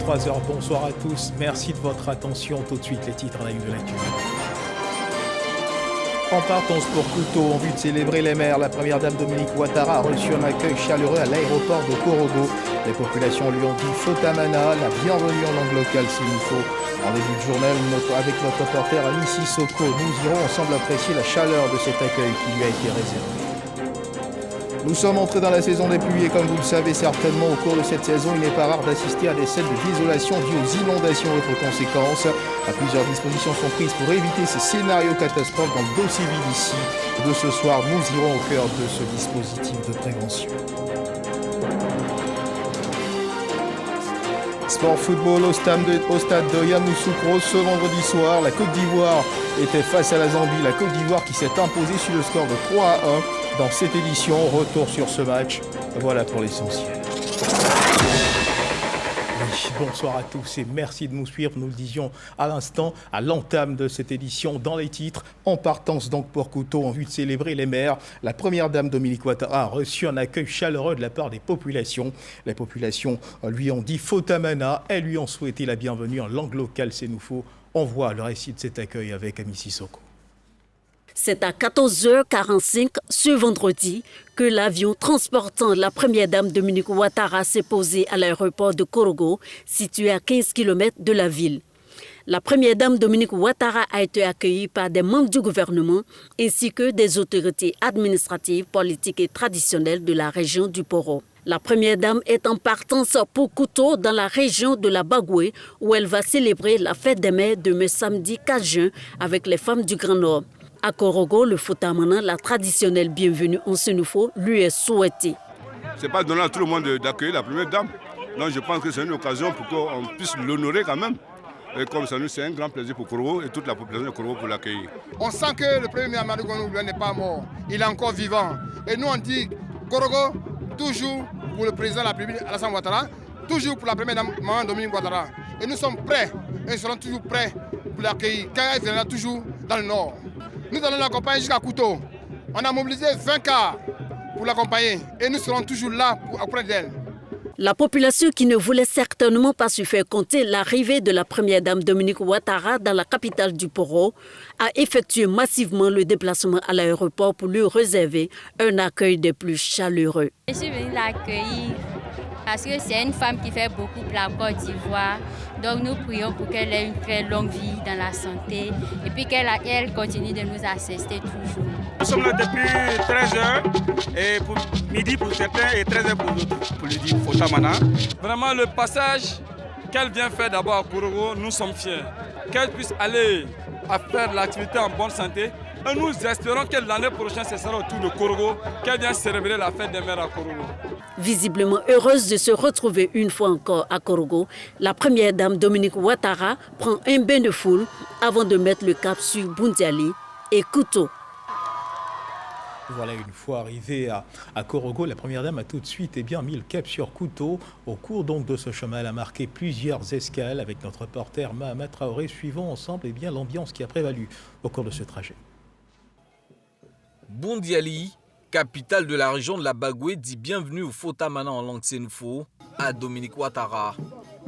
23h. Bonsoir à tous. Merci de votre attention. Tout de suite, les titres en la une de l'actu. En partance pour Couto, en vue de célébrer les mères, la première dame Dominique Ouattara a reçu un accueil chaleureux à l'aéroport de Korogo. Les populations lui ont dit Fotamana, la bienvenue en langue locale s'il nous faut. En début de journal, avec notre reporter Ami Sissoko, nous irons ensemble apprécier la chaleur de cet accueil qui lui a été réservé. Nous sommes entrés dans la saison des pluies et comme vous le savez certainement, au cours de cette saison, il n'est pas rare d'assister à des scènes de désolation dues aux inondations et autres conséquences. Plusieurs dispositions sont prises pour éviter ces scénarios catastrophes dans le dossier d'ici. De ce soir, nous irons au cœur de ce dispositif de prévention. Sport football au stade de Yamoussoukro ce vendredi soir. La Côte d'Ivoire était face à la Zambie. La Côte d'Ivoire qui s'est imposée sur le score de 3-1 dans cette édition. Retour sur ce match. Voilà pour l'essentiel. Bonsoir à tous et merci de nous suivre. Nous le disions à l'instant, à l'entame de cette édition, dans les titres. En partance donc pour Couto, en vue de célébrer les mères, la première dame Dominique Ouattara a reçu un accueil chaleureux de la part des populations. Les populations lui ont dit Fotamana, elles lui ont souhaité la bienvenue en langue locale, c'est nous faut. On voit le récit de cet accueil avec Ami Sissoko. C'est à 14h45 ce vendredi que l'avion transportant la première dame Dominique Ouattara s'est posé à l'aéroport de Korogo, situé à 15 km de la ville. La première dame Dominique Ouattara a été accueillie par des membres du gouvernement ainsi que des autorités administratives, politiques et traditionnelles de la région du Poro. La première dame est en partance pour Couto dans la région de la Bagoué où elle va célébrer la fête des mères demain samedi 4 juin avec les femmes du Grand Nord. À Korogo, le Fotamana, la traditionnelle bienvenue en Sénoufo, lui est souhaitée. Ce n'est pas donné à tout le monde d'accueillir la première dame. Donc je pense que c'est une occasion pour qu'on puisse l'honorer quand même. Et comme ça, c'est un grand plaisir pour Korogo et toute la population de Korogo pour l'accueillir. On sent que le premier ministre Amadou Gonou n'est pas mort, il est encore vivant. Et nous on dit Korogo, toujours pour le président de la République Alassane Ouattara, toujours pour la première dame Maman Dominique Ouattara. Et nous sommes prêts, et nous serons toujours prêts pour l'accueillir, car elle viendra toujours dans le nord. Nous allons l'accompagner jusqu'à Couto. On a mobilisé 20 cars pour l'accompagner et nous serons toujours là auprès d'elle. La population qui ne voulait certainement pas se faire compter l'arrivée de la première dame Dominique Ouattara dans la capitale du Poro a effectué massivement le déplacement à l'aéroport pour lui réserver un accueil des plus chaleureux. Je suis venue l'accueillir parce que c'est une femme qui fait beaucoup pour la Côte d'Ivoire. Donc nous prions pour qu'elle ait une très longue vie dans la santé et puis qu'elle continue de nous assister toujours. Nous sommes là depuis 13h et pour midi pour certains et 13h pour d'autres. Pour lui dire Fotamana. Vraiment le passage qu'elle vient faire d'abord à Korogo, nous sommes fiers. Qu'elle puisse aller à faire l'activité en bonne santé. Et nous espérons que l'année prochaine, ce sera autour de Korogo, qu'elle vienne célébrer la fête des mères à Korogo. Visiblement heureuse de se retrouver une fois encore à Korogo, la première dame Dominique Ouattara prend un bain de foule avant de mettre le cap sur Boundiali et Couto. Voilà, une fois arrivée à Korogo, la première dame a tout de suite mis le cap sur Couto. Au cours donc de ce chemin, elle a marqué plusieurs escales avec notre reporter Mahama Traoré. Suivons ensemble l'ambiance qui a prévalu au cours de ce trajet. Boundiali, capitale de la région de la Bagoué, dit bienvenue au Fotamana en langue sénoufo à Dominique Ouattara.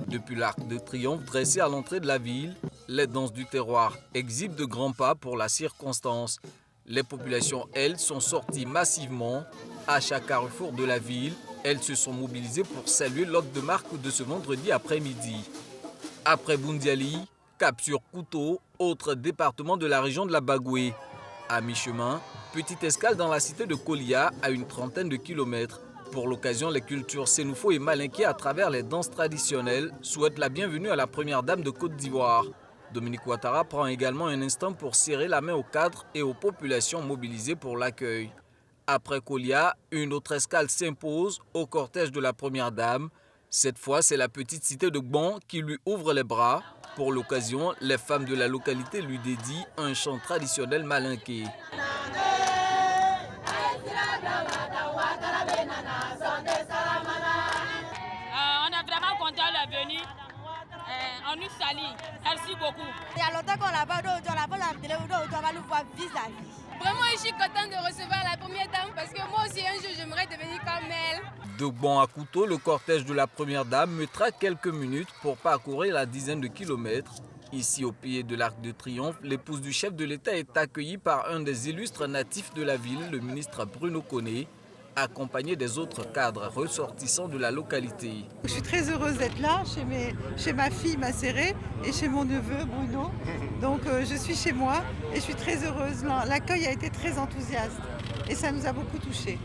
Depuis l'arc de triomphe dressé à l'entrée de la ville, les danses du terroir exhibent de grands pas pour la circonstance. Les populations, elles, sont sorties massivement. À chaque carrefour de la ville, elles se sont mobilisées pour saluer l'hôte de marque de ce vendredi après-midi. Après Boundiali, cap sur Couto, autre département de la région de la Bagoué. À mi-chemin, petite escale dans la cité de Kolia à une trentaine de kilomètres. Pour l'occasion, les cultures sénoufo et malinké à travers les danses traditionnelles souhaitent la bienvenue à la première dame de Côte d'Ivoire. Dominique Ouattara prend également un instant pour serrer la main aux cadres et aux populations mobilisées pour l'accueil. Après Kolia, une autre escale s'impose au cortège de la première dame. Cette fois, c'est la petite cité de Gbon qui lui ouvre les bras. Pour l'occasion, les femmes de la localité lui dédient un chant traditionnel malinké. On est vraiment content de la venue. On nous salue. Merci beaucoup. Il y a longtemps qu'on l'a pas, on va nous voir vis-à-vis. Vraiment, je suis contente de recevoir la première dame parce que moi aussi, un jour, j'aimerais devenir comme elle. De Bon à Couteau, le cortège de la première dame mettra quelques minutes pour parcourir la dizaine de kilomètres. Ici, au pied de l'Arc de Triomphe, l'épouse du chef de l'État est accueillie par un des illustres natifs de la ville, le ministre Bruno Koné, accompagné des autres cadres ressortissants de la localité. Je suis très heureuse d'être là, chez ma fille, ma serrée, et chez mon neveu, Bruno. Donc je suis chez moi et je suis très heureuse. L'accueil a été très enthousiaste et ça nous a beaucoup touchés.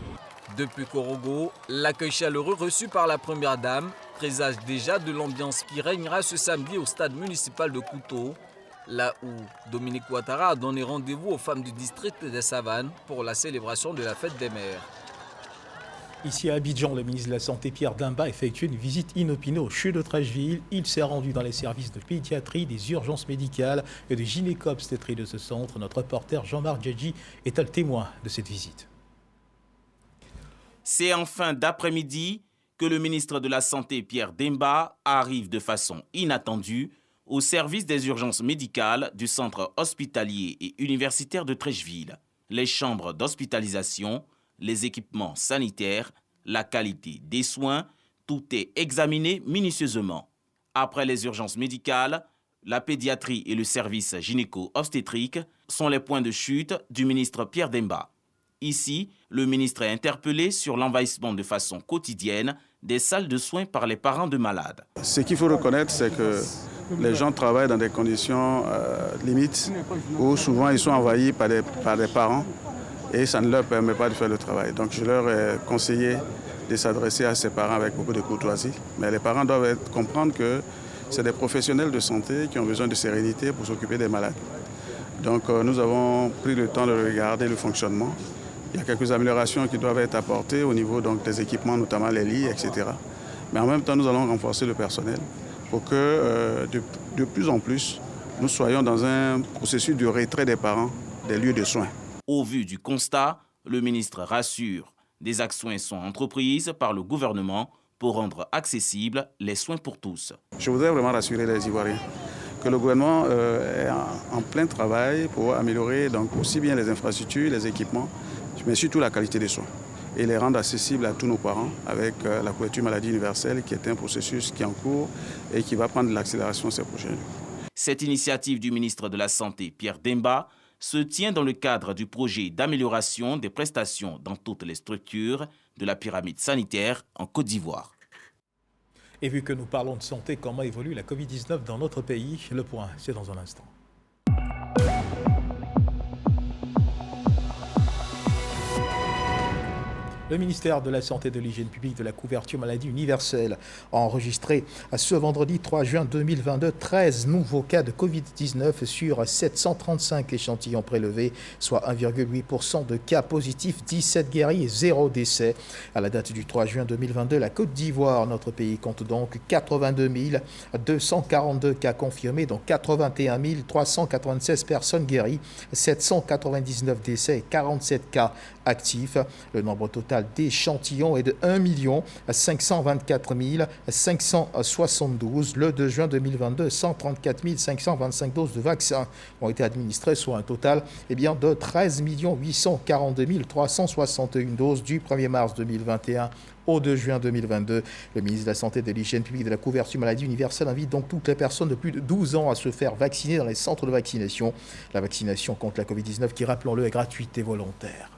Depuis Korogo, l'accueil chaleureux reçu par la première dame présage déjà de l'ambiance qui régnera ce samedi au stade municipal de Couteau, là où Dominique Ouattara a donné rendez-vous aux femmes du district des Savanes pour la célébration de la fête des mères. Ici à Abidjan, le ministre de la Santé Pierre Demba a effectué une visite inopinée au CHU de Treichville. Il s'est rendu dans les services de pédiatrie, des urgences médicales et de gynéco-obstétrie de ce centre. Notre reporter Jean-Marc Djedji est le témoin de cette visite. C'est en fin d'après-midi que le ministre de la Santé Pierre Demba arrive de façon inattendue au service des urgences médicales du centre hospitalier et universitaire de Treichville. Les chambres d'hospitalisation, les équipements sanitaires, la qualité des soins, tout est examiné minutieusement. Après les urgences médicales, la pédiatrie et le service gynéco-obstétrique sont les points de chute du ministre Pierre Demba. Ici, le ministre est interpellé sur l'envahissement de façon quotidienne des salles de soins par les parents de malades. Ce qu'il faut reconnaître, c'est que les gens travaillent dans des conditions limites où souvent ils sont envahis par des parents et ça ne leur permet pas de faire le travail. Donc je leur ai conseillé de s'adresser à ces parents avec beaucoup de courtoisie. Mais les parents doivent comprendre que c'est des professionnels de santé qui ont besoin de sérénité pour s'occuper des malades. Donc nous avons pris le temps de regarder le fonctionnement. Il y a quelques améliorations qui doivent être apportées au niveau donc, des équipements, notamment les lits, etc. Mais en même temps, nous allons renforcer le personnel pour que de plus en plus, nous soyons dans un processus de retrait des parents des lieux de soins. Au vu du constat, le ministre rassure, des actions sont entreprises par le gouvernement pour rendre accessibles les soins pour tous. Je voudrais vraiment rassurer les Ivoiriens que le gouvernement est en plein travail pour améliorer donc, aussi bien les infrastructures, les équipements, mais surtout la qualité des soins et les rendre accessibles à tous nos parents avec la couverture maladie universelle qui est un processus qui est en cours et qui va prendre de l'accélération ces prochains jours. Cette initiative du ministre de la Santé, Pierre Demba, se tient dans le cadre du projet d'amélioration des prestations dans toutes les structures de la pyramide sanitaire en Côte d'Ivoire. Et vu que nous parlons de santé, comment évolue la Covid-19 dans notre pays? Le point, c'est dans un instant. Le ministère de la Santé et de l'Hygiène publique de la couverture maladie universelle a enregistré ce vendredi 3 juin 2022 13 nouveaux cas de Covid-19 sur 735 échantillons prélevés, soit 1,8% de cas positifs, 17 guéris et 0 décès. À la date du 3 juin 2022, la Côte d'Ivoire, notre pays, compte donc 82 242 cas confirmés, dont 81 396 personnes guéries, 799 décès et 47 cas actifs. Le nombre total d'échantillons est de 1 524 572. Le 2 juin 2022, 134 525 doses de vaccins ont été administrées, soit un total de 13 842 361 doses du 1er mars 2021 au 2 juin 2022. Le ministre de la Santé et de l'Hygiène publique de la couverture maladie universelle invite donc toutes les personnes de plus de 12 ans à se faire vacciner dans les centres de vaccination. La vaccination contre la Covid-19 qui, rappelons-le, est gratuite et volontaire.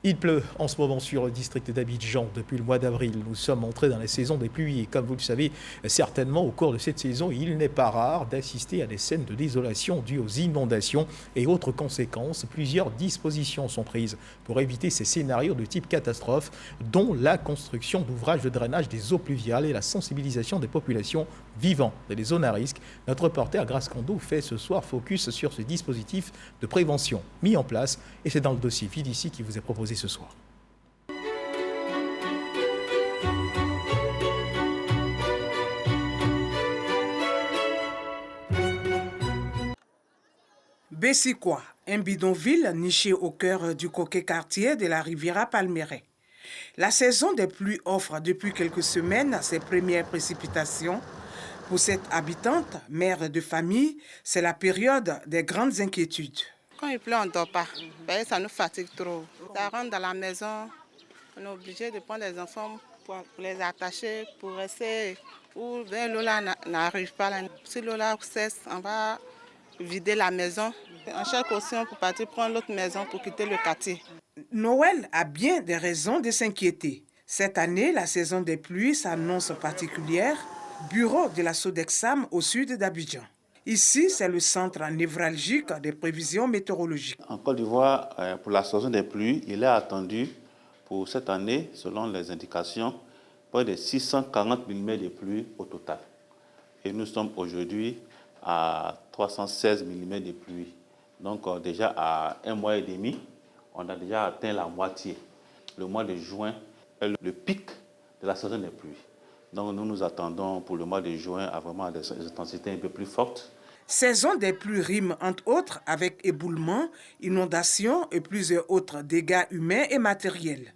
Il pleut en ce moment sur le district d'Abidjan depuis le mois d'avril. Nous sommes entrés dans la saison des pluies et comme vous le savez, certainement au cours de cette saison, il n'est pas rare d'assister à des scènes de désolation dues aux inondations et autres conséquences. Plusieurs dispositions sont prises pour éviter ces scénarios de type catastrophe, dont la construction d'ouvrages de drainage des eaux pluviales et la sensibilisation des populations vivant dans les zones à risque. Notre reporter Grace Kondo fait ce soir focus sur ce dispositif de prévention mis en place et c'est dans le dossier Fidici qui vous est proposé ce soir. Bessikwa, un bidonville niché au cœur du coquet quartier de la Riviera Palmeraie. La saison des pluies offre depuis quelques semaines ses premières précipitations. Pour cette habitante, mère de famille, c'est la période des grandes inquiétudes. Quand il pleut, on ne dort pas. Ça nous fatigue trop. Ça rentre dans la maison. On est obligé de prendre les enfants pour les attacher, pour rester où l'eau là n'arrive pas. Là. Si l'eau là cesse, on va vider la maison. On cherche aussi pour partir prendre l'autre maison pour quitter le quartier. Noël a bien des raisons de s'inquiéter. Cette année, la saison des pluies s'annonce particulière. Bureau de la Sodexam au sud d'Abidjan. Ici, c'est le centre névralgique des prévisions météorologiques. En Côte d'Ivoire, pour la saison des pluies, il est attendu pour cette année, selon les indications, près de 640 mm de pluie au total. Et nous sommes aujourd'hui à 316 mm de pluie. Donc déjà à un mois et demi, on a déjà atteint la moitié. Le mois de juin est le pic de la saison des pluies. Donc nous nous attendons pour le mois de juin à vraiment des intensités un peu plus fortes. Saison des pluies rime entre autres avec éboulements, inondations et plusieurs autres dégâts humains et matériels.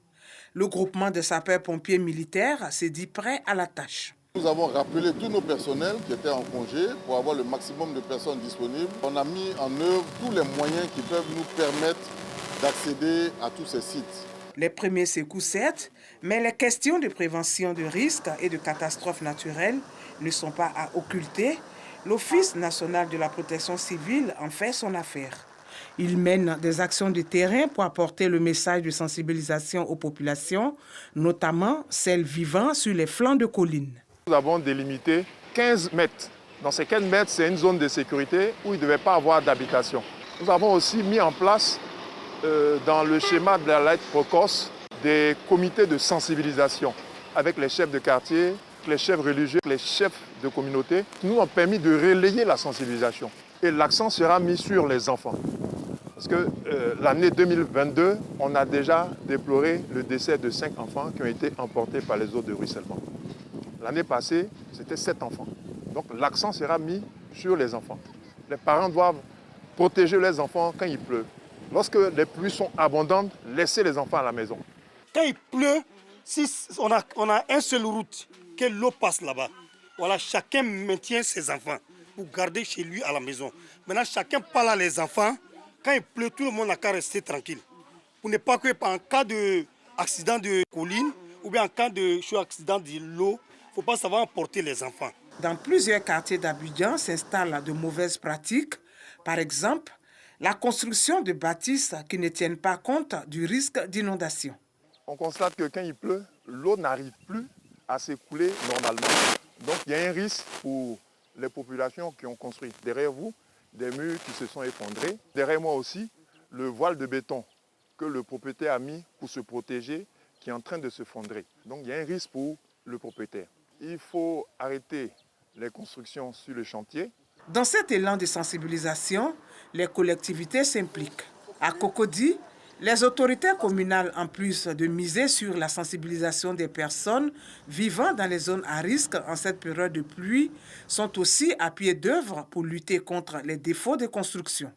Le groupement de sapeurs-pompiers militaires s'est dit prêt à la tâche. Nous avons rappelé tous nos personnels qui étaient en congé pour avoir le maximum de personnes disponibles. On a mis en œuvre tous les moyens qui peuvent nous permettre d'accéder à tous ces sites. Les premiers secours, certes, mais les questions de prévention de risques et de catastrophes naturelles ne sont pas à occulter. L'Office national de la protection civile en fait son affaire. Il mène des actions de terrain pour apporter le message de sensibilisation aux populations, notamment celles vivant sur les flancs de collines. Nous avons délimité 15 mètres. Dans ces 15 mètres, c'est une zone de sécurité où il ne devait pas avoir d'habitation. Nous avons aussi mis en place dans le schéma de l'alerte précoce des comités de sensibilisation avec les chefs de quartier, les chefs religieux, les chefs de communauté, qui nous ont permis de relayer la sensibilisation. Et l'accent sera mis sur les enfants. Parce que l'année 2022, on a déjà déploré le décès de 5 enfants qui ont été emportés par les eaux de ruissellement. L'année passée, c'était 7 enfants. Donc l'accent sera mis sur les enfants. Les parents doivent protéger les enfants quand il pleut. Lorsque les pluies sont abondantes, laissez les enfants à la maison. Quand il pleut, si on a une seule route, que l'eau passe là-bas. Voilà, chacun maintient ses enfants pour garder chez lui à la maison. Maintenant, chacun parle à les enfants. Quand il pleut, tout le monde n'a qu'à rester tranquille. Pour ne pas que, en cas d'accident de colline ou bien en cas d'accident de l'eau, il ne faut pas savoir emporter les enfants. Dans plusieurs quartiers d'Abidjan s'installent de mauvaises pratiques. Par exemple, la construction de bâtisses qui ne tiennent pas compte du risque d'inondation. On constate que quand il pleut, l'eau n'arrive plus à s'écouler normalement. Donc il y a un risque pour les populations qui ont construit. Derrière vous, des murs qui se sont effondrés. Derrière moi aussi, le voile de béton que le propriétaire a mis pour se protéger, qui est en train de se fondrer. Donc il y a un risque pour le propriétaire. Il faut arrêter les constructions sur le chantier. Dans cet élan de sensibilisation, les collectivités s'impliquent. À Cocody, les autorités communales, en plus de miser sur la sensibilisation des personnes vivant dans les zones à risque en cette période de pluie, sont aussi à pied d'œuvre pour lutter contre les défauts de construction.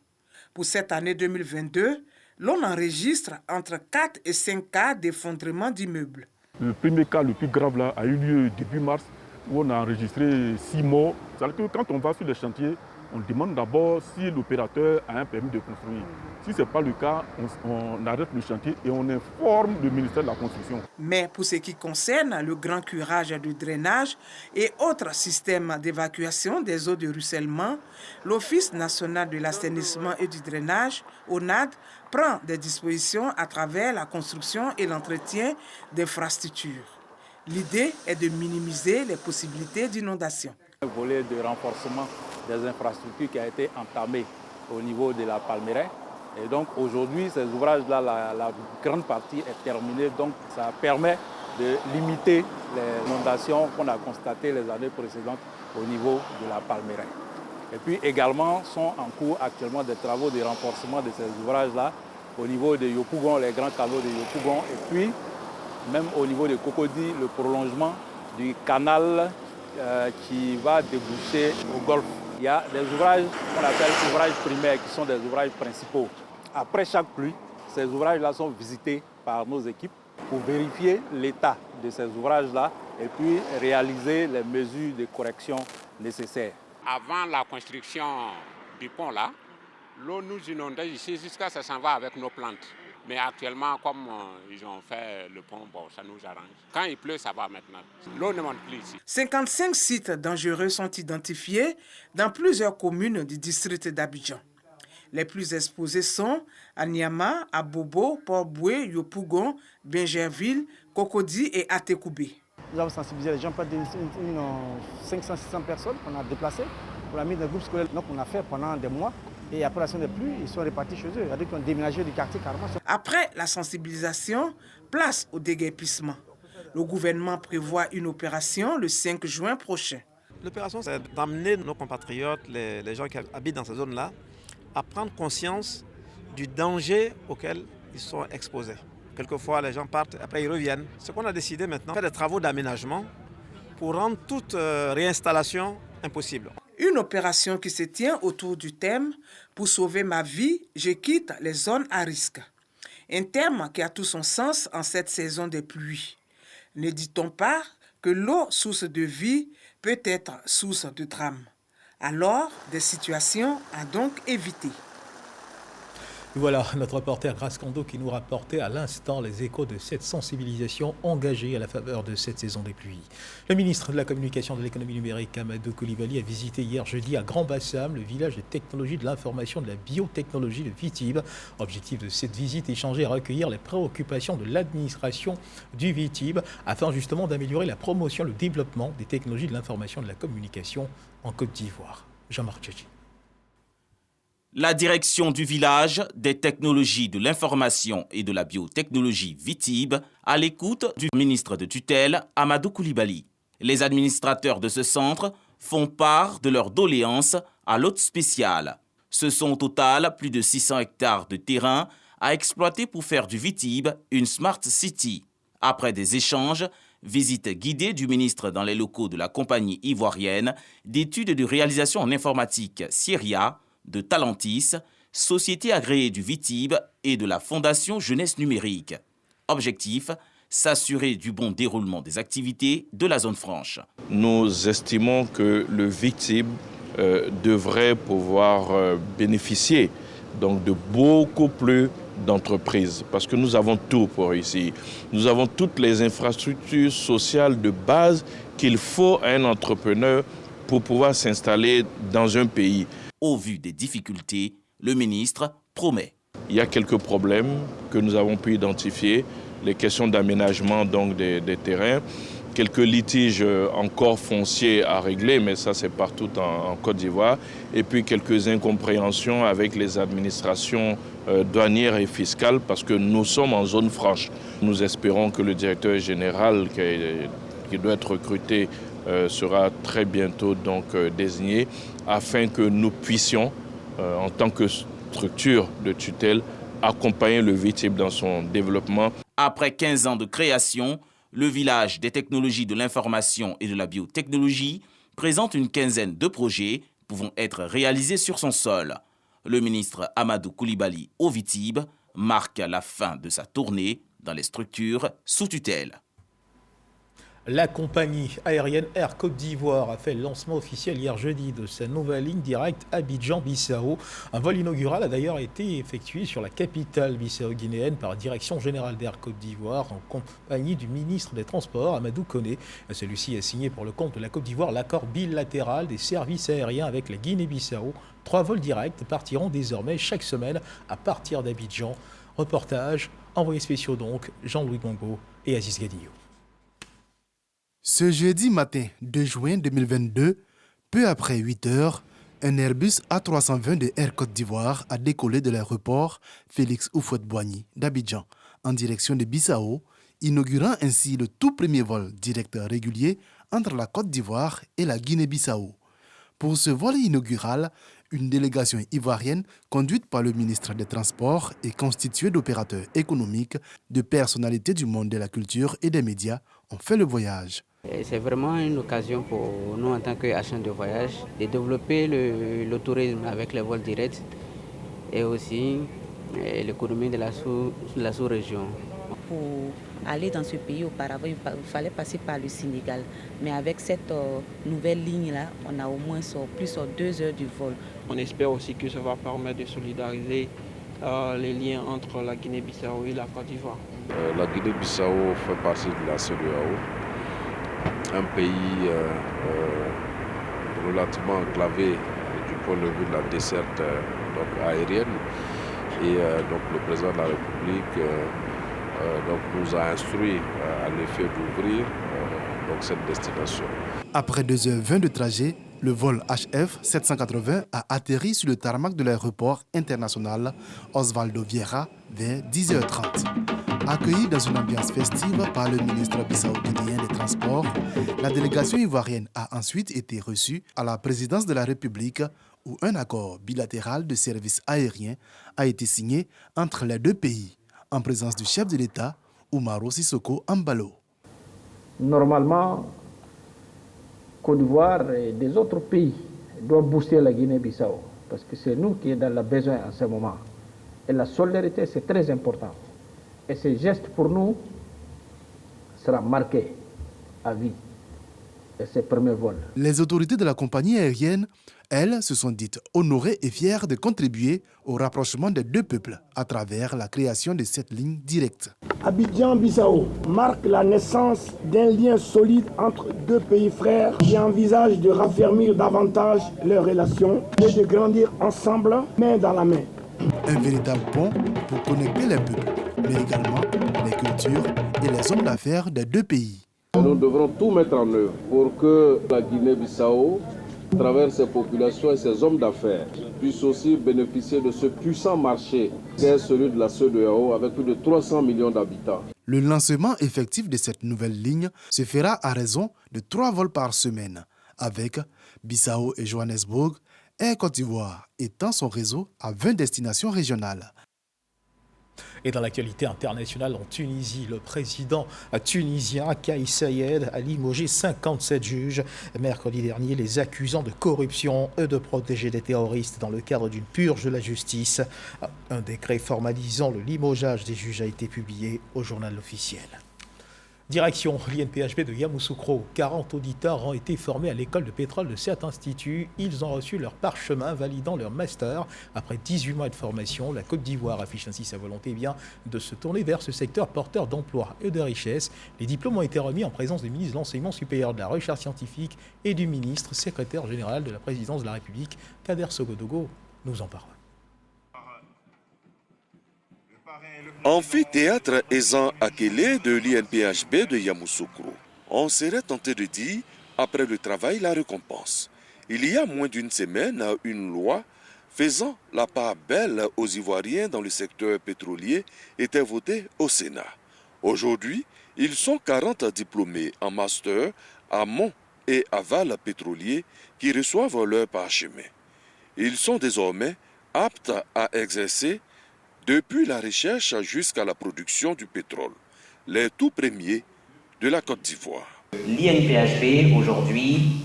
Pour cette année 2022, l'on enregistre entre 4 et 5 cas d'effondrement d'immeubles. Le premier cas, le plus grave, là, a eu lieu début mars, où on a enregistré 6 morts. C'est-à-dire que quand on va sur les chantiers, on demande d'abord si l'opérateur a un permis de construire. Si ce n'est pas le cas, on arrête le chantier et on informe le ministère de la Construction. Mais pour ce qui concerne le grand curage de drainage et autres systèmes d'évacuation des eaux de ruissellement, l'Office national de l'assainissement et du drainage, ONAD, prend des dispositions à travers la construction et l'entretien d'infrastructures. L'idée est de minimiser les possibilités d'inondation. Un volet de renforcement des infrastructures qui a été entamé au niveau de la Palmeraie. Et donc aujourd'hui, ces ouvrages-là, la grande partie est terminée. Donc ça permet de limiter les inondations qu'on a constatées les années précédentes au niveau de la Palmeraie. Et puis également sont en cours actuellement des travaux de renforcement de ces ouvrages-là au niveau de Yopougon, les grands canaux de Yopougon. Et puis même au niveau de Cocody, le prolongement du canal qui va déboucher au golfe. Il y a des ouvrages qu'on appelle ouvrages primaires qui sont des ouvrages principaux. Après chaque pluie, ces ouvrages-là sont visités par nos équipes pour vérifier l'état de ces ouvrages-là et puis réaliser les mesures de correction nécessaires. Avant la construction du pont-là, l'eau nous inondait ici jusqu'à ce que ça s'en va avec nos plantes. Mais actuellement, comme ils ont fait le pont, bon, ça nous arrange. Quand il pleut, ça va maintenant. L'eau ne monte plus ici. 55 sites dangereux sont identifiés dans plusieurs communes du district d'Abidjan. Les plus exposés sont à Niama, à Bobo, Port-Boué, Yopougon, Bingerville, Cocody et Atekoubé. Nous avons sensibilisé les gens, pas d'une 500-600 personnes qu'on a déplacées pour la mise d'un groupe scolaire. Donc on a fait pendant des mois. Et après la saison des pluies, ils sont répartis chez eux. C'est-à-dire qu'ils ont déménagé du quartier carrément. Après la sensibilisation, place au déguerpissement. Le gouvernement prévoit une opération le 5 juin prochain. L'opération, c'est d'amener nos compatriotes, les gens qui habitent dans ces zones-là, à prendre conscience du danger auquel ils sont exposés. Quelquefois, les gens partent, après ils reviennent. Ce qu'on a décidé maintenant, c'est faire des travaux d'aménagement pour rendre toute réinstallation impossible. Une opération qui se tient autour du thème « Pour sauver ma vie, je quitte les zones à risque ». Un thème qui a tout son sens en cette saison des pluies. Ne dit-on pas que l'eau, source de vie, peut être source de drame? Alors, des situations à donc éviter. Voilà notre reporter Grace Kondo qui nous rapportait à l'instant les échos de cette sensibilisation engagée à la faveur de cette saison des pluies. Le ministre de la Communication et de l'Économie numérique, Amadou Coulibaly, a visité hier jeudi à Grand-Bassam, le village des technologies de l'information et de la biotechnologie de Vitib. Objectif de cette visite, échanger et recueillir les préoccupations de l'administration du Vitib afin justement d'améliorer la promotion et le développement des technologies de l'information et de la communication en Côte d'Ivoire. Jean-Marc Tchéchi. La direction du village des technologies de l'information et de la biotechnologie Vitib à l'écoute du ministre de tutelle Amadou Coulibaly. Les administrateurs de ce centre font part de leurs doléances à l'hôte spécial. Ce sont au total plus de 600 hectares de terrain à exploiter pour faire du Vitib une Smart City. Après des échanges, visite guidée du ministre dans les locaux de la compagnie ivoirienne d'études de réalisation en informatique Syria, de Talentis, société agréée du Vitib et de la Fondation Jeunesse Numérique. Objectif, s'assurer du bon déroulement des activités de la zone franche. Nous estimons que le Vitib devrait pouvoir bénéficier donc, de beaucoup plus d'entreprises, parce que nous avons tout pour ici. Nous avons toutes les infrastructures sociales de base qu'il faut à un entrepreneur pour pouvoir s'installer dans un pays. Au vu des difficultés, le ministre promet. Il y a quelques problèmes que nous avons pu identifier, les questions d'aménagement donc des terrains, quelques litiges encore fonciers à régler, mais ça c'est partout en Côte d'Ivoire, et puis quelques incompréhensions avec les administrations douanières et fiscales parce que nous sommes en zone franche. Nous espérons que le directeur général qui doit être recruté sera très bientôt donc désigné afin que nous puissions, en tant que structure de tutelle, accompagner le Vitib dans son développement. Après 15 ans de création, le village des technologies de l'information et de la biotechnologie présente une quinzaine de projets pouvant être réalisés sur son sol. Le ministre Amadou Coulibaly au Vitib marque la fin de sa tournée dans les structures sous tutelle. La compagnie aérienne Air Côte d'Ivoire a fait le lancement officiel hier jeudi de sa nouvelle ligne directe Abidjan-Bissau. Un vol inaugural a d'ailleurs été effectué sur la capitale bissau-guinéenne par la Direction générale d'Air Côte d'Ivoire en compagnie du ministre des Transports, Amadou Koné. Celui-ci a signé pour le compte de la Côte d'Ivoire l'accord bilatéral des services aériens avec la Guinée-Bissau. 3 vols directs partiront désormais chaque semaine à partir d'Abidjan. Reportage, envoyés spéciaux donc, Jean-Louis Bongo et Aziz Gadillo. Ce jeudi matin 2 juin 2022, peu après 8 heures, un Airbus A320 de Air Côte d'Ivoire a décollé de l'aéroport Félix Houphouët-Boigny d'Abidjan en direction de Bissau, inaugurant ainsi le tout premier vol direct régulier entre la Côte d'Ivoire et la Guinée-Bissau. Pour ce vol inaugural, une délégation ivoirienne conduite par le ministre des Transports et constituée d'opérateurs économiques, de personnalités du monde de la culture et des médias ont fait le voyage. C'est vraiment une occasion pour nous en tant qu'agents de voyage de développer le tourisme avec les vols directs et aussi l'économie de la sous-région. Pour aller dans ce pays auparavant, il fallait passer par le Sénégal. Mais avec cette nouvelle ligne-là, on a au moins plus de 2 heures du vol. On espère aussi que ça va permettre de solidariser les liens entre la Guinée-Bissau et la Côte d'Ivoire. La Guinée-Bissau fait partie de la CEDEAO, un pays relativement enclavé du point de vue de la desserte aérienne. Et donc le président de la République nous a instruit à l'effet d'ouvrir cette destination. Après 2h20 de trajet, le vol HF 780 a atterri sur le tarmac de l'aéroport international Osvaldo Vieira vers 10h30. Accueilli dans une ambiance festive par le ministre bissau-guinéen des Transports, la délégation ivoirienne a ensuite été reçue à la présidence de la République où un accord bilatéral de services aériens a été signé entre les deux pays, en présence du chef de l'État, Umaro Sissoko Embalo. Normalement, Côte d'Ivoire et des autres pays doivent booster la Guinée-Bissau parce que c'est nous qui sommes dans le besoin en ce moment. Et la solidarité, c'est très important. Et ce geste pour nous sera marqué à vie. Et c'est le premier vol. Les autorités de la compagnie aérienne, elles, se sont dites honorées et fières de contribuer au rapprochement des deux peuples à travers la création de cette ligne directe. Abidjan-Bissau marque la naissance d'un lien solide entre deux pays frères qui envisagent de raffermir davantage leurs relations et de grandir ensemble, main dans la main. Un véritable pont pour connecter les peuples, mais également les cultures et les hommes d'affaires des deux pays. Nous devrons tout mettre en œuvre pour que la Guinée-Bissau, à travers ses populations et ses hommes d'affaires, puisse aussi bénéficier de ce puissant marché qu'est celui de la CEDEAO avec plus de 300 millions d'habitants. Le lancement effectif de cette nouvelle ligne se fera à raison de 3 vols par semaine, avec Bissau et Johannesburg, Air Côte d'Ivoire étend son réseau à 20 destinations régionales. Et dans l'actualité internationale en Tunisie, le président tunisien Kais Saied a limogé 57 juges mercredi dernier, les accusant de corruption et de protéger des terroristes dans le cadre d'une purge de la justice. Un décret formalisant le limogeage des juges a été publié au journal officiel. Direction l'INPHB de Yamoussoukro. 40 auditeurs ont été formés à l'école de pétrole de cet institut. Ils ont reçu leur parchemin validant leur master. Après 18 mois de formation, la Côte d'Ivoire affiche ainsi sa volonté de se tourner vers ce secteur porteur d'emploi et de richesse. Les diplômes ont été remis en présence du ministre de l'Enseignement supérieur, de la Recherche scientifique et du ministre secrétaire général de la présidence de la République, Kader Sogodogo, nous en parle. Amphithéâtre Ezan Akele de l'INPHB de Yamoussoukro. On serait tenté de dire, après le travail, la récompense. Il y a moins d'une semaine, une loi faisant la part belle aux Ivoiriens dans le secteur pétrolier était votée au Sénat. Aujourd'hui, ils sont 40 diplômés en master, amont et aval pétrolier qui reçoivent leur parchemin. Ils sont désormais aptes à exercer depuis la recherche jusqu'à la production du pétrole, les tout premiers de la Côte d'Ivoire. L'INPHB, aujourd'hui,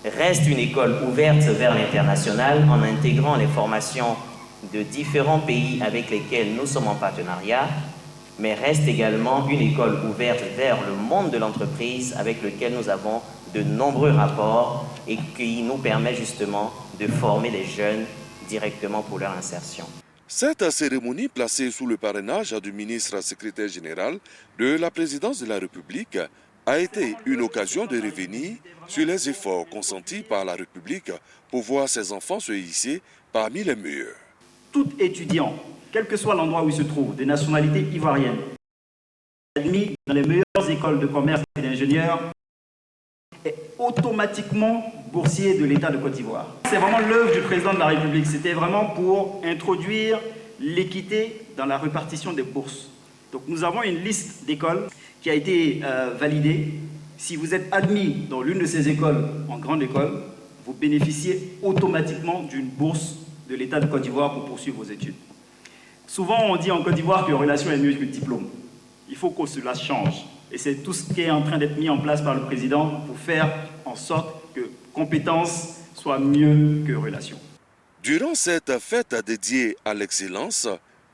reste une école ouverte vers l'international en intégrant les formations de différents pays avec lesquels nous sommes en partenariat, mais reste également une école ouverte vers le monde de l'entreprise avec lequel nous avons de nombreux rapports et qui nous permet justement de former les jeunes directement pour leur insertion. Cette cérémonie, placée sous le parrainage du ministre secrétaire général de la présidence de la République, a été une occasion de revenir sur les efforts consentis par la République pour voir ses enfants se hisser parmi les meilleurs. Tout étudiant, quel que soit l'endroit où il se trouve, de nationalité ivoirienne, admis dans les meilleures écoles de commerce et d'ingénieurs, est automatiquement boursier de l'État de Côte d'Ivoire. C'est vraiment l'œuvre du président de la République. C'était vraiment pour introduire l'équité dans la répartition des bourses. Donc nous avons une liste d'écoles qui a été validée. Si vous êtes admis dans l'une de ces écoles, en grande école, vous bénéficiez automatiquement d'une bourse de l'État de Côte d'Ivoire pour poursuivre vos études. Souvent, on dit en Côte d'Ivoire que relation est mieux que le diplôme. Il faut que cela change. Et c'est tout ce qui est en train d'être mis en place par le président pour faire en sorte que compétence soit mieux que relation. Durant cette fête dédiée à l'excellence,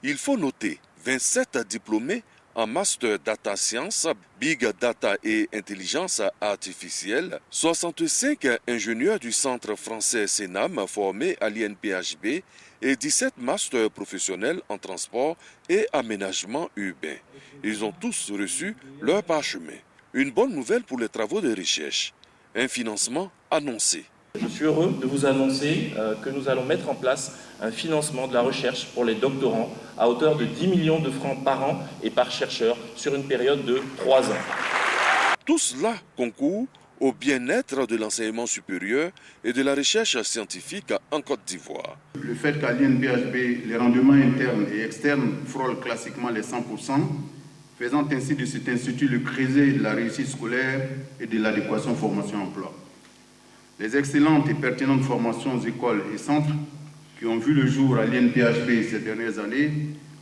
il faut noter 27 diplômés en master data science, big data et intelligence artificielle, 65 ingénieurs du centre français CENAM formés à l'INPHB et 17 masters professionnels en transport et aménagement urbain. Ils ont tous reçu leur parchemin. Une bonne nouvelle pour les travaux de recherche. Un financement annoncé. Je suis heureux de vous annoncer que nous allons mettre en place un financement de la recherche pour les doctorants à hauteur de 10 millions de francs par an et par chercheur sur une période de 3 ans. Tout cela concourt au bien-être de l'enseignement supérieur et de la recherche scientifique en Côte d'Ivoire. Le fait qu'à l'INPHB, les rendements internes et externes frôlent classiquement les 100%, faisant ainsi de cet institut le creuset de la réussite scolaire et de l'adéquation formation-emploi. Les excellentes et pertinentes formations aux écoles et centres qui ont vu le jour à l'INPHB ces dernières années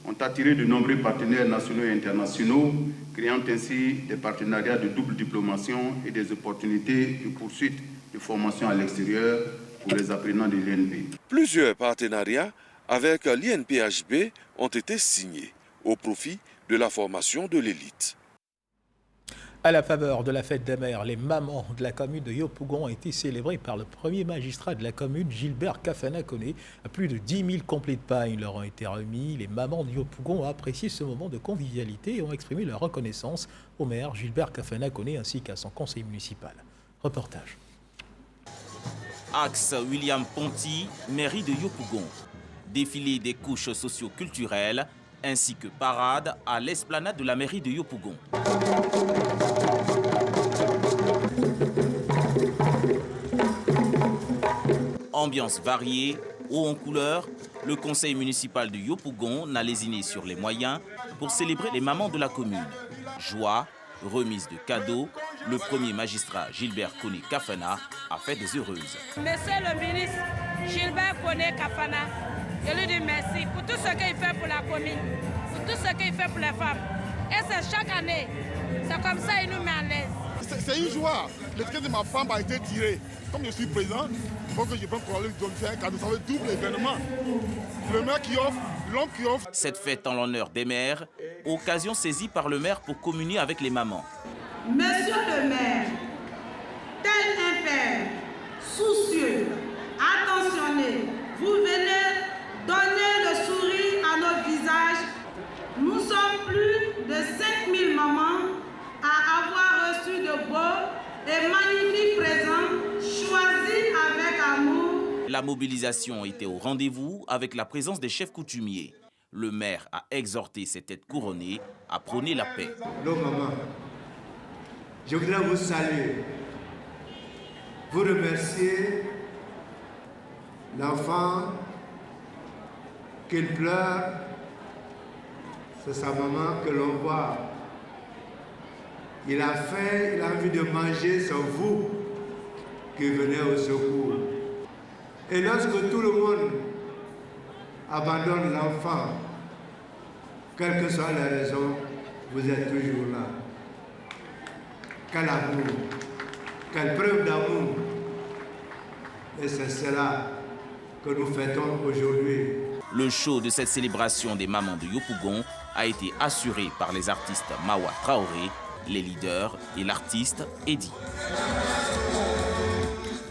ont attiré de nombreux partenaires nationaux et internationaux, créant ainsi des partenariats de double diplomation et des opportunités de poursuite de formation à l'extérieur pour les apprenants de l'INP. Plusieurs partenariats avec l'INPHB ont été signés au profit de la formation de l'élite. À la faveur de la fête des mères, les mamans de la commune de Yopougon ont été célébrées par le premier magistrat de la commune, Gilbert Kafana-Koné. Plus de 10 000 complets de pain leur ont été remis. Les mamans de Yopougon ont apprécié ce moment de convivialité et ont exprimé leur reconnaissance au maire Gilbert Kafana-Koné ainsi qu'à son conseil municipal. Reportage. Axe William Ponty, mairie de Yopougon. Défilé des couches socio-culturelles ainsi que parade à l'esplanade de la mairie de Yopougon. Ambiance variée, haut en couleur, le conseil municipal de Yopougon n'a lésiné sur les moyens pour célébrer les mamans de la commune. Joie, remise de cadeaux, le premier magistrat Gilbert Koné Kafana a fait des heureuses. Monsieur le ministre Gilbert Koné Kafana, je lui dis merci pour tout ce qu'il fait pour la commune, pour tout ce qu'il fait pour les femmes. Et c'est chaque année, c'est comme ça qu'il nous met à l'aise. C'est une joie. Le trait de ma femme a été tiré. Comme je suis présent, il faut que je prenne pour aller lui faire un cadeau. Ça fait double événement. Le maire qui offre, l'homme qui offre. Cette fête en l'honneur des mères, occasion saisie par le maire pour communier avec les mamans. Monsieur le maire, tel un père, soucieux, attentionné, vous venez donner le sourire à nos visages. Nous sommes plus de 5000 mamans à avoir reçu de beaux et magnifiques présents choisis avec amour. La mobilisation était au rendez-vous avec la présence des chefs coutumiers. Le maire a exhorté ses têtes couronnées à prôner la paix. Nos mamans, je voudrais vous saluer, vous remercier. L'enfant, qu'il pleure, c'est sa maman que l'on voit. Il a faim, il a envie de manger, c'est vous qui venez au secours. Et lorsque tout le monde abandonne l'enfant, quelles que soient les raisons, vous êtes toujours là. Quel amour, quelle preuve d'amour. Et c'est cela que nous fêtons aujourd'hui. Le show de cette célébration des mamans de Yopougon a été assuré par les artistes Mawa Traoré, les leaders et l'artiste Eddy.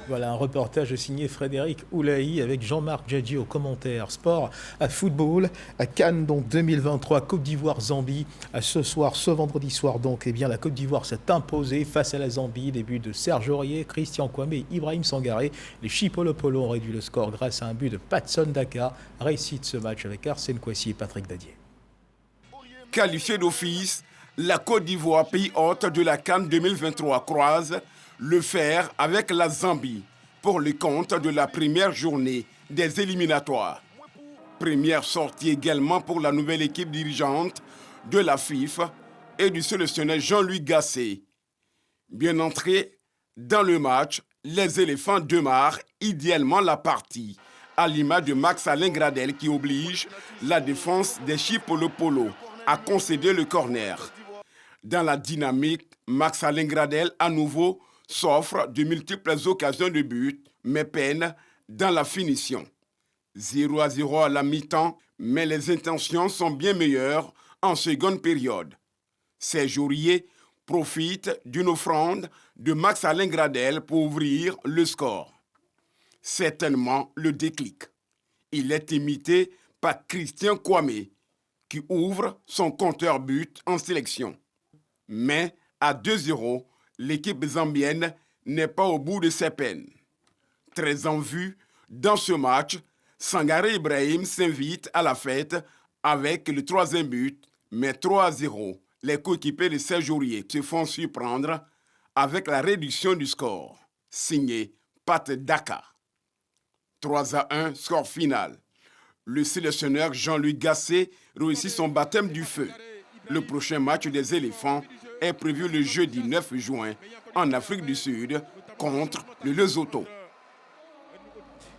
Voilà un reportage signé Frédéric Oulahi avec Jean-Marc Djadji au commentaire. Sport à football, à Cannes donc 2023, Côte d'Ivoire-Zambie. Ce soir, ce vendredi soir donc, eh bien, la Côte d'Ivoire s'est imposée face à la Zambie. Début de Serge Aurier, Christian Kwame et Ibrahim Sangaré. Les Chipolopolo ont réduit le score grâce à un but de Patson Daka. Réussite ce match avec Arsène Kouassi et Patrick Dadier. Qualifié d'office, la Côte d'Ivoire, pays hôte de la CAN 2023, croise le fer avec la Zambie pour le compte de la première journée des éliminatoires. Première sortie également pour la nouvelle équipe dirigeante de la FIFA et du sélectionneur Jean-Louis Gasset. Bien entrés dans le match, les éléphants démarrent idéalement la partie, à l'image de Max-Alain Gradel qui oblige la défense des Chipolopolo à concéder le corner. Dans la dynamique, Max-Alain Gradel à nouveau s'offre de multiples occasions de but, mais peine dans la finition. 0-0 à la mi-temps, mais les intentions sont bien meilleures en seconde période. Serge Aurier profite d'une offrande de Max-Alain Gradel pour ouvrir le score. Certainement le déclic. Il est imité par Christian Kwame, qui ouvre son compteur but en sélection. Mais à 2-0, l'équipe zambienne n'est pas au bout de ses peines. Très en vue, dans ce match, Sangaré Ibrahim s'invite à la fête avec le 3e but, mais 3-0. Les coéquipiers de Serge Aurier se font surprendre avec la réduction du score. Signé Pat Daka. 3-1, score final. Le sélectionneur Jean-Louis Gasset réussit son baptême du feu. Le prochain match des éléphants est prévu le jeudi 9 juin en Afrique du Sud contre le Lesotho.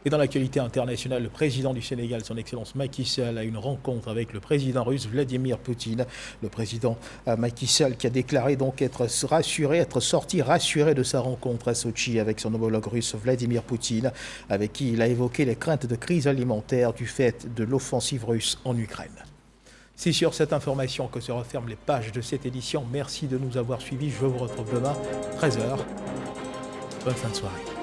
Et dans l'actualité internationale, le président du Sénégal, son Excellence Macky Sall, a une rencontre avec le président russe Vladimir Poutine. Le président Macky Sall qui a déclaré donc être sorti rassuré de sa rencontre à Sochi avec son homologue russe Vladimir Poutine, avec qui il a évoqué les craintes de crise alimentaire du fait de l'offensive russe en Ukraine. C'est sur cette information que se referment les pages de cette édition. Merci de nous avoir suivis. Je vous retrouve demain, 13h. Bonne fin de soirée.